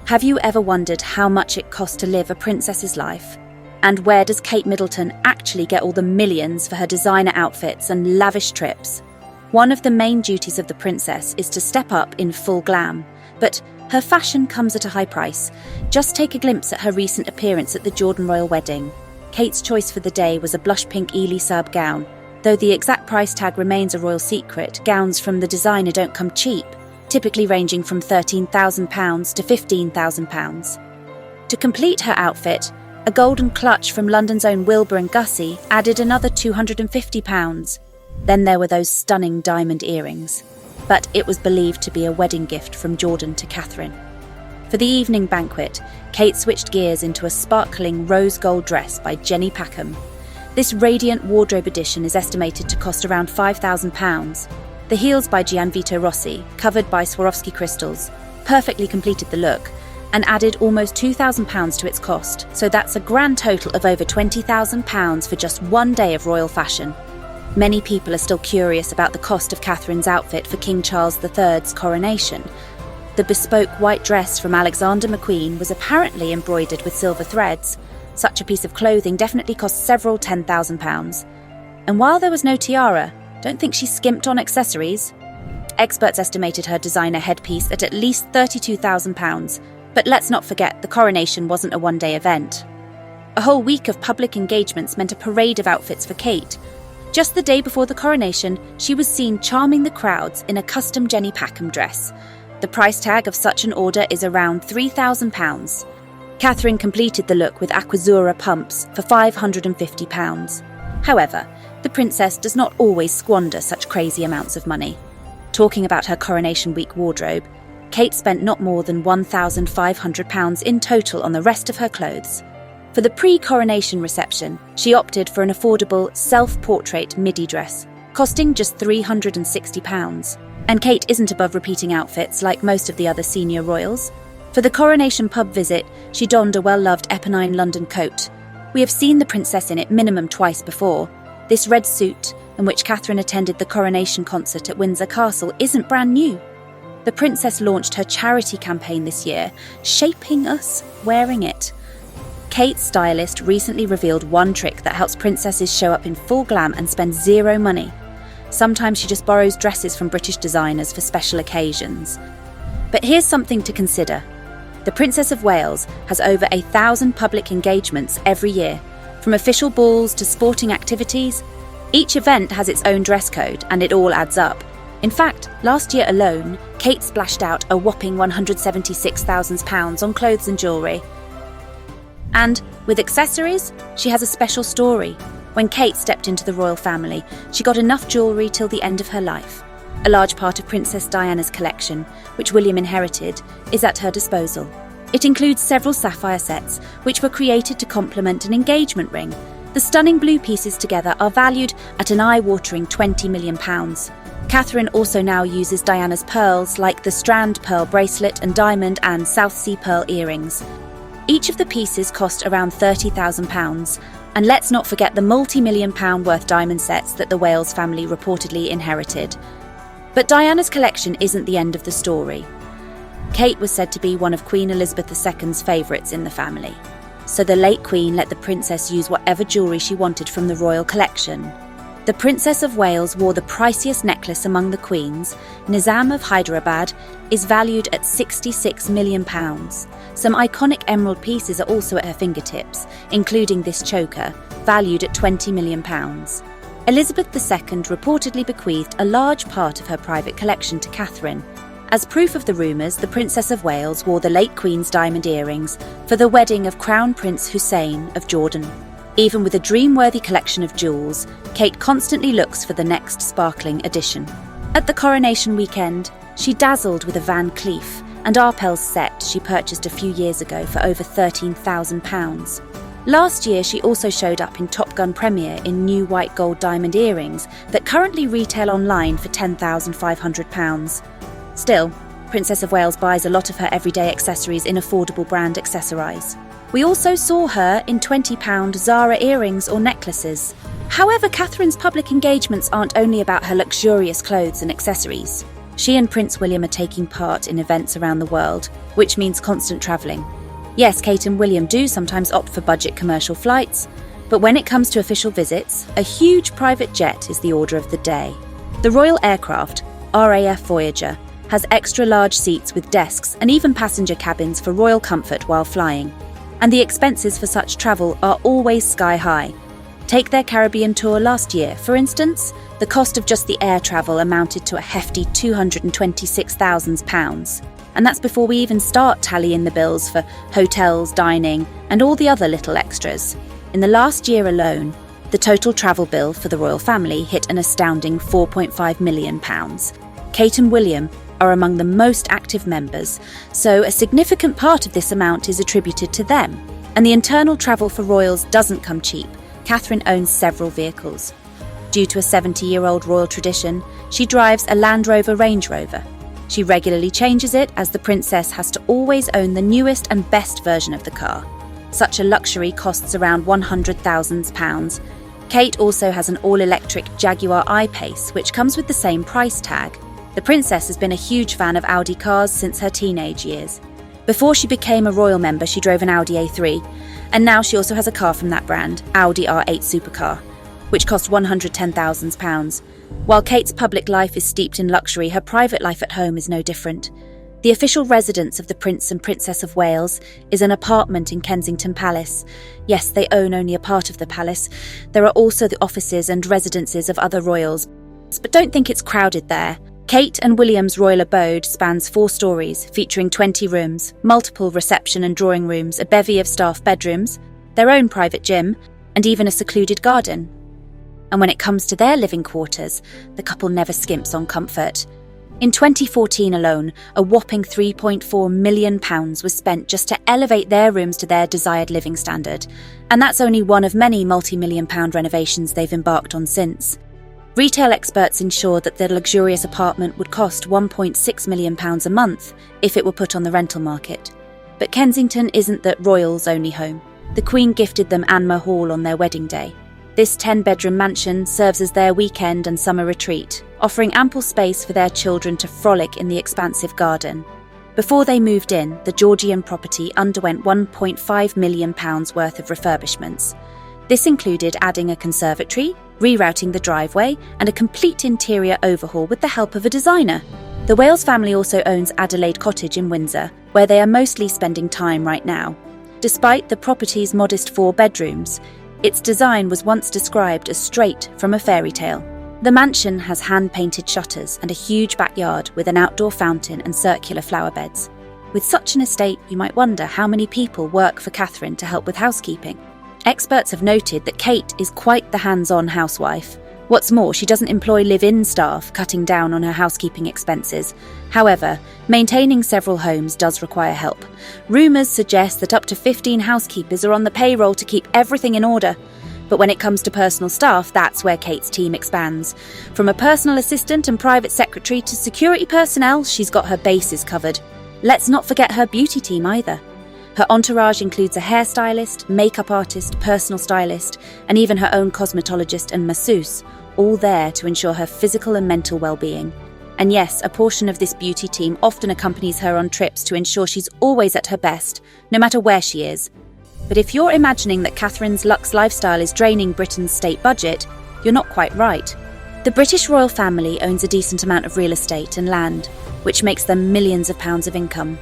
Have you ever wondered how much it costs to live a princess's life? And where does Kate Middleton actually get all the millions for her designer outfits and lavish trips? One of the main duties of the princess is to step up in full glam, but her fashion comes at a high price. Just take a glimpse at her recent appearance at the Jordan royal wedding. Kate's choice for the day was a blush pink Elie Saab gown. Though the exact price tag remains a royal secret, gowns from the designer don't come cheap, typically ranging from £13,000 to £15,000. To complete her outfit, a golden clutch from London's own Wilbur & Gussie added another £250. Then there were those stunning diamond earrings. But it was believed to be a wedding gift from Jordan to Catherine. For the evening banquet, Kate switched gears into a sparkling rose gold dress by Jenny Packham. This radiant wardrobe edition is estimated to cost around £5,000. The heels by Gianvito Rossi, covered by Swarovski crystals, perfectly completed the look and added almost £2,000 to its cost, so that's a grand total of over £20,000 for just one day of royal fashion. Many people are still curious about the cost of Catherine's outfit for King Charles III's coronation. The bespoke white dress from Alexander McQueen was apparently embroidered with silver threads. Such a piece of clothing definitely cost several £10,000. And while there was no tiara, don't think she skimped on accessories. Experts estimated her designer headpiece at least £32,000. But let's not forget, the coronation wasn't a one-day event. A whole week of public engagements meant a parade of outfits for Kate. Just the day before the coronation, she was seen charming the crowds in a custom Jenny Packham dress. The price tag of such an order is around £3,000. Catherine completed the look with Aquazzura pumps for £550. However, the princess does not always squander such crazy amounts of money. Talking about her coronation week wardrobe, Kate spent not more than £1,500 in total on the rest of her clothes. For the pre-coronation reception, she opted for an affordable self-portrait midi dress, costing just £360. And Kate isn't above repeating outfits like most of the other senior royals. For the coronation pub visit, she donned a well-loved epitome London coat. We have seen the princess in it minimum twice before. This red suit, in which Catherine attended the coronation concert at Windsor Castle, isn't brand new. The princess launched her charity campaign this year, Shaping Us, Wearing It. Kate's stylist recently revealed one trick that helps princesses show up in full glam and spend zero money. Sometimes she just borrows dresses from British designers for special occasions. But here's something to consider. The Princess of Wales has over 1,000 public engagements every year, from official balls to sporting activities. Each event has its own dress code, and it all adds up. In fact, last year alone, Kate splashed out a whopping £176,000 on clothes and jewellery. And with accessories, she has a special story. When Kate stepped into the royal family, she got enough jewellery till the end of her life. A large part of Princess Diana's collection, which William inherited, is at her disposal. It includes several sapphire sets, which were created to complement an engagement ring. The stunning blue pieces together are valued at an eye-watering £20 million. Catherine also now uses Diana's pearls, like the Strand pearl bracelet and diamond and South Sea pearl earrings. Each of the pieces cost around £30,000, and let's not forget the multi-million-pound worth diamond sets that the Wales family reportedly inherited. But Diana's collection isn't the end of the story. Kate was said to be one of Queen Elizabeth II's favourites in the family, so the late Queen let the princess use whatever jewellery she wanted from the royal collection. The Princess of Wales wore the priciest necklace among the queens. Nizam of Hyderabad is valued at £66 million. Some iconic emerald pieces are also at her fingertips, including this choker, valued at £20 million. Elizabeth II reportedly bequeathed a large part of her private collection to Catherine. As proof of the rumours, the Princess of Wales wore the late Queen's diamond earrings for the wedding of Crown Prince Hussein of Jordan. Even with a dream-worthy collection of jewels, Kate constantly looks for the next sparkling addition. At the coronation weekend, she dazzled with a Van Cleef and Arpels set she purchased a few years ago for over £13,000. Last year, she also showed up in Top Gun Premiere in new white gold diamond earrings that currently retail online for £10,500. Still, Princess of Wales buys a lot of her everyday accessories in affordable brand Accessorize. We also saw her in £20 Zara earrings or necklaces. However, Catherine's public engagements aren't only about her luxurious clothes and accessories. She and Prince William are taking part in events around the world, which means constant travelling. Yes, Kate and William do sometimes opt for budget commercial flights, but when it comes to official visits, a huge private jet is the order of the day. The Royal Aircraft, RAF Voyager, has extra-large seats with desks and even passenger cabins for royal comfort while flying. And the expenses for such travel are always sky-high. Take their Caribbean tour last year, for instance. The cost of just the air travel amounted to a hefty £226,000. And that's before we even start tallying the bills for hotels, dining, and all the other little extras. In the last year alone, the total travel bill for the royal family hit an astounding £4.5 million. Kate and William are among the most active members, so a significant part of this amount is attributed to them. And the internal travel for royals doesn't come cheap. Catherine owns several vehicles. Due to a 70-year-old royal tradition, she drives a Land Rover Range Rover. She regularly changes it as the princess has to always own the newest and best version of the car. Such a luxury costs around £100,000. Kate also has an all-electric Jaguar I-Pace, which comes with the same price tag. The princess has been a huge fan of Audi cars since her teenage years. Before she became a royal member, she drove an Audi A3, and now she also has a car from that brand, Audi R8 supercar, which cost £110,000. While Kate's public life is steeped in luxury, her private life at home is no different. The official residence of the Prince and Princess of Wales is an apartment in Kensington Palace. Yes, they own only a part of the palace. There are also the offices and residences of other royals, but don't think it's crowded there. Kate and William's royal abode spans 4 stories, featuring 20 rooms, multiple reception and drawing rooms, a bevy of staff bedrooms, their own private gym, and even a secluded garden. And when it comes to their living quarters, the couple never skimps on comfort. In 2014 alone, a whopping £3.4 million was spent just to elevate their rooms to their desired living standard. And that's only one of many multi-million-pound renovations they've embarked on since. Retail experts ensure that their luxurious apartment would cost £1.6 million a month if it were put on the rental market. But Kensington isn't the royals' only home. The Queen gifted them Anmer Hall on their wedding day. This 10-bedroom mansion serves as their weekend and summer retreat, offering ample space for their children to frolic in the expansive garden. Before they moved in, the Georgian property underwent £1.5 million worth of refurbishments. This included adding a conservatory, rerouting the driveway, and a complete interior overhaul with the help of a designer. The Wales family also owns Adelaide Cottage in Windsor, where they are mostly spending time right now. Despite the property's modest 4 bedrooms, its design was once described as straight from a fairy tale. The mansion has hand-painted shutters and a huge backyard with an outdoor fountain and circular flower beds. With such an estate, you might wonder how many people work for Catherine to help with housekeeping. Experts have noted that Kate is quite the hands-on housewife. What's more, she doesn't employ live-in staff, cutting down on her housekeeping expenses. However, maintaining several homes does require help. Rumours suggest that up to 15 housekeepers are on the payroll to keep everything in order. But when it comes to personal staff, that's where Kate's team expands. From a personal assistant and private secretary to security personnel, she's got her bases covered. Let's not forget her beauty team either. Her entourage includes a hairstylist, makeup artist, personal stylist, and even her own cosmetologist and masseuse, all there to ensure her physical and mental well-being. And yes, a portion of this beauty team often accompanies her on trips to ensure she's always at her best, no matter where she is. But if you're imagining that Catherine's luxe lifestyle is draining Britain's state budget, you're not quite right. The British royal family owns a decent amount of real estate and land, which makes them millions of pounds of income.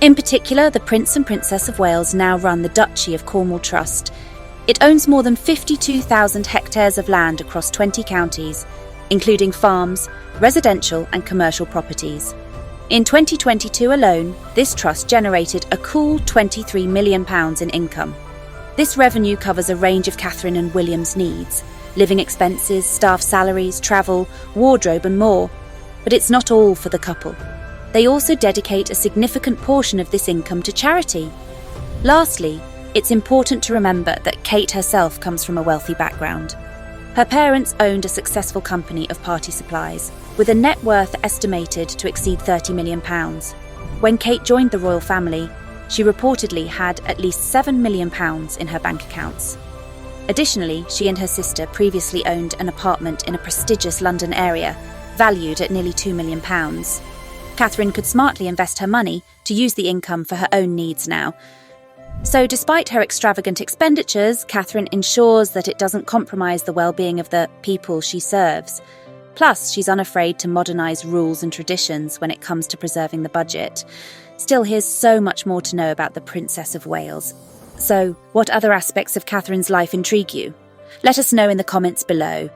In particular, the Prince and Princess of Wales now run the Duchy of Cornwall Trust. It owns more than 52,000 hectares of land across 20 counties, including farms, residential and commercial properties. In 2022 alone, this trust generated a cool £23 million in income. This revenue covers a range of Catherine and William's needs: living expenses, staff salaries, travel, wardrobe and more. But it's not all for the couple. They also dedicate a significant portion of this income to charity. Lastly, it's important to remember that Kate herself comes from a wealthy background. Her parents owned a successful company of party supplies, with a net worth estimated to exceed £30 million. When Kate joined the royal family, she reportedly had at least £7 million in her bank accounts. Additionally, she and her sister previously owned an apartment in a prestigious London area, valued at nearly £2 million. Catherine could smartly invest her money to use the income for her own needs now. So despite her extravagant expenditures, Catherine ensures that it doesn't compromise the well-being of the people she serves. Plus, she's unafraid to modernise rules and traditions when it comes to preserving the budget. Still, here's so much more to know about the Princess of Wales. So, what other aspects of Catherine's life intrigue you? Let us know in the comments below.